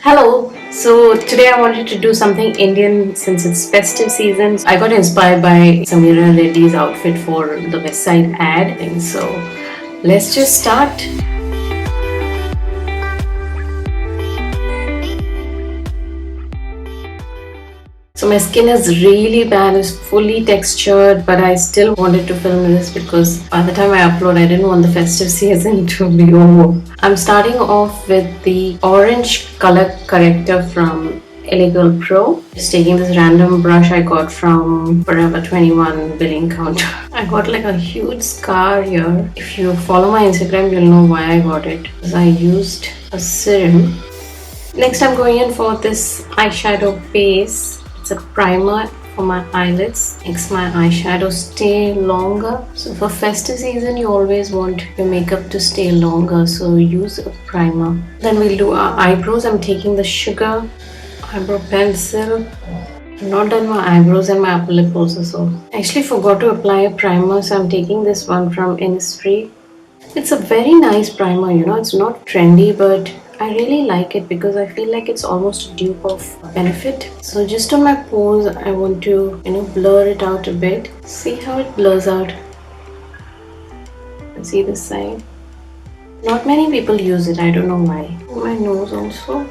Hello! So today I wanted to do something Indian since it's festive season. I got inspired by Samira Reddy's outfit for the West Side ad, and so let's just start. So my skin is really bad, it's fully textured, but I still wanted to film this because by the time I upload, I didn't want the festive season to be over. I'm starting off with the orange color corrector from LA Girl Pro. Just taking this random brush I got from Forever 21 billing counter. I got like a huge scar here. If you follow my Instagram, you'll know why I got it. Because I used a serum. Next I'm going in for this eyeshadow base. It's a primer for my eyelids. Makes my eyeshadow stay longer. So for festive season, you always want your makeup to stay longer. So use a primer. Then we'll do our eyebrows. I'm taking the Sugar eyebrow pencil. I've not done my eyebrows and my upper lip also. So I actually forgot to apply a primer. So I'm taking this one from Innisfree. It's a very nice primer, you know. It's not trendy, but I really like it because I feel like it's almost a dupe of Benefit. So just on my pores, I want to, blur it out a bit. See how it blurs out. See this side. Not many people use it. I don't know why. My nose also.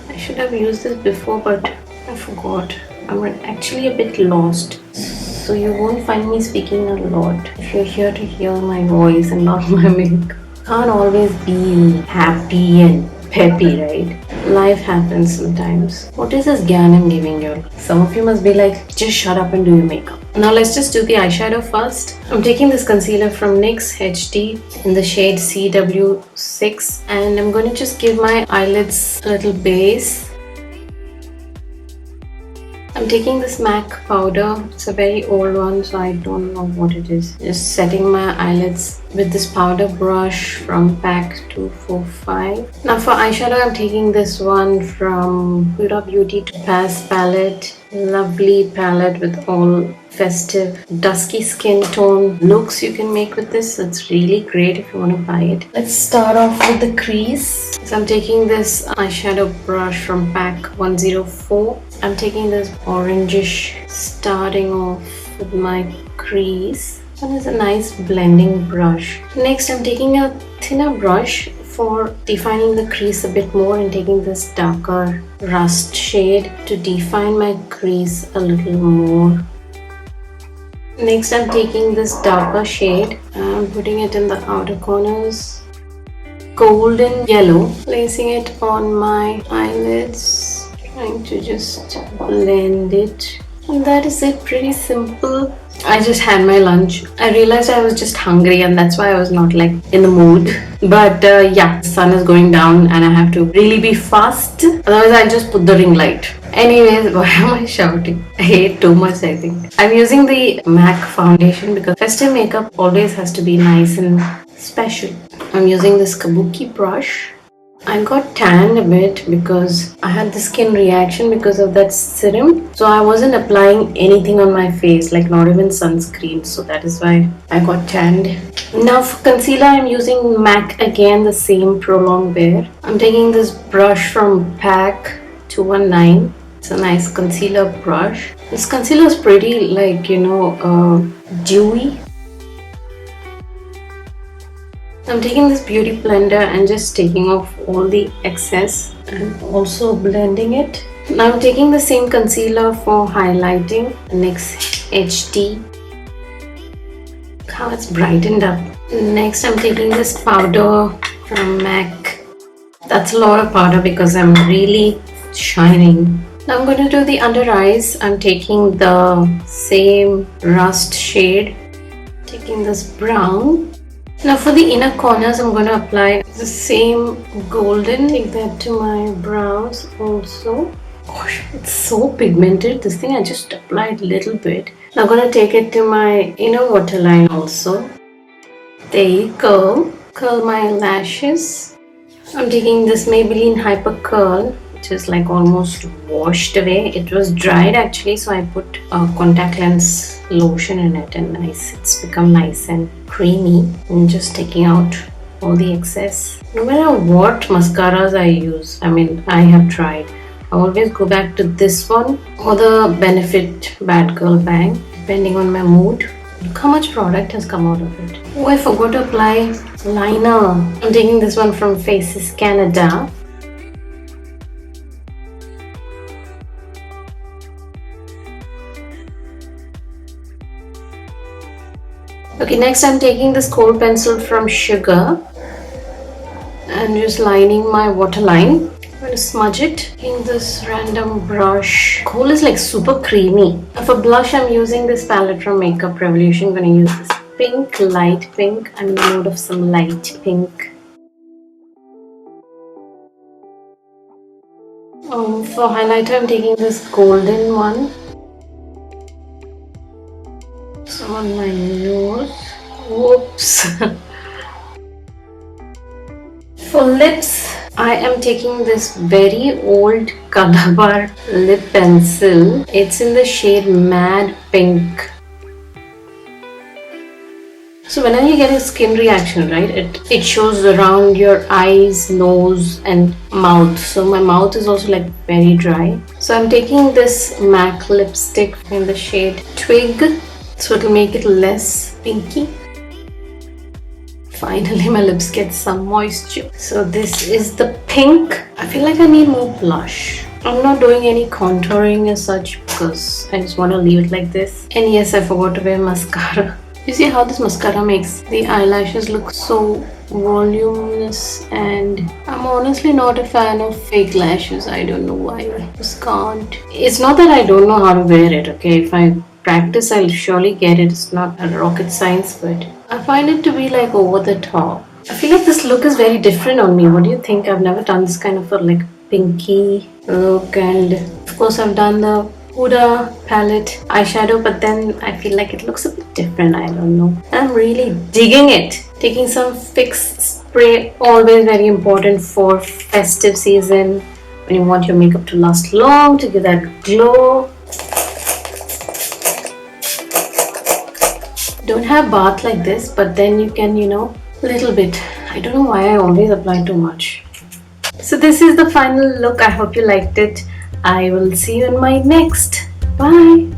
I should have used this before, but I forgot. I'm actually a bit lost. So you won't find me speaking a lot if you're here to hear my voice and not my makeup. Can't always be happy and peppy, right? Life happens sometimes. What is this gyan I'm giving you? Some of you must be like, just shut up and do your makeup. Now let's just do the eyeshadow first. I'm taking this concealer from NYX HD in the shade CW6 and I'm going to just give my eyelids a little base. I'm taking this MAC powder. It's a very old one, so I don't know what it is. Just setting my eyelids with this powder brush from PAC 245. Now for eyeshadow, I'm taking this one from Huda Beauty Topaz palette. Lovely palette with all festive, dusky skin tone looks you can make with this. It's really great if you want to buy it. Let's start off with the crease. So I'm taking this eyeshadow brush from PAC 104. I'm taking this orangish, starting off with my crease. And it's a nice blending brush. Next, I'm taking a thinner brush for defining the crease a bit more and taking this darker rust shade to define my crease a little more. Next, I'm taking this darker shade and I'm putting it in the outer corners. Golden yellow, placing it on my eyelids, trying to just blend it. And that is it, pretty simple. I just had my lunch. I realized I was just hungry and that's why I was not like in the mood. But yeah, the sun is going down and I have to really be fast. Otherwise I'll just put the ring light. Anyways, why am I shouting? I ate too much, I think. I'm using the MAC foundation because festive makeup always has to be nice and special. I'm using this Kabuki brush. I got tanned a bit because I had the skin reaction because of that serum. So I wasn't applying anything on my face, like not even sunscreen. So that is why I got tanned. Now for concealer, I'm using MAC again, the same Pro Longwear. I'm taking this brush from PAC 219. It's a nice concealer brush. This concealer is pretty dewy. I'm taking this beauty blender and just taking off all the excess and also blending it. Now I'm taking the same concealer for highlighting, NYX HD. Look how it's brightened up. Next I'm taking this powder from MAC. That's a lot of powder because I'm really shining. Now I'm going to do the under eyes. I'm taking the same rust shade. Taking this brown. Now for the inner corners, I'm going to apply the same golden. Take that to my brows also. Gosh, it's so pigmented. This thing I just applied a little bit. Now I'm going to take it to my inner waterline also. There you go. Curl my lashes. I'm taking this Maybelline Hypercurl, which is like almost washed away. It was dried actually, so I put a contact lens lotion in it and it's become nice and creamy. I'm just taking out all the excess. No matter what mascaras I use, I mean, I have tried, I always go back to this one or the Benefit Bad Girl Bang, depending on my mood. Look how much product has come out of it. Oh, I forgot to apply liner. I'm taking this one from Faces Canada. Okay, next I'm taking this Kohl pencil from Sugar and just lining my waterline. I'm going to smudge it. Taking this random brush. Kohl is like super creamy. For blush, I'm using this palette from Makeup Revolution. I'm going to use this pink, light pink. I'm in the mood of some light pink. For highlighter, I'm taking this golden one. Some on my nose. Whoops. For lips, I am taking this very old Calabar lip pencil. It's in the shade Mad Pink. So whenever you get a skin reaction, right, it shows around your eyes, nose and mouth. So my mouth is also like very dry. So I'm taking this MAC lipstick in the shade Twig. So it'll make it less pinky. Finally my lips get some moisture. So this is the pink. I feel like I need more blush. I'm not doing any contouring as such because I just want to leave it like this. And yes, I forgot to wear mascara. You see how this mascara makes the eyelashes look so voluminous, and I'm honestly not a fan of fake lashes. I don't know why. I just can't. It's not that I don't know how to wear it, okay? If I practice, I'll surely get it. It's not a rocket science, but I find it to be like over the top. I feel like this look is very different on me. What do you think? I've never done this kind of a like pinky look, and of course I've done the Huda palette eyeshadow, but then I feel like it looks a bit different. I don't know. I'm really digging it. Taking some Fix spray, always very important for festive season when you want your makeup to last long, to give that glow. Don't have bath like this, but then you can, little bit. I don't know why I always apply too much. So this is the final look. I hope you liked it. I will see you in my next. Bye.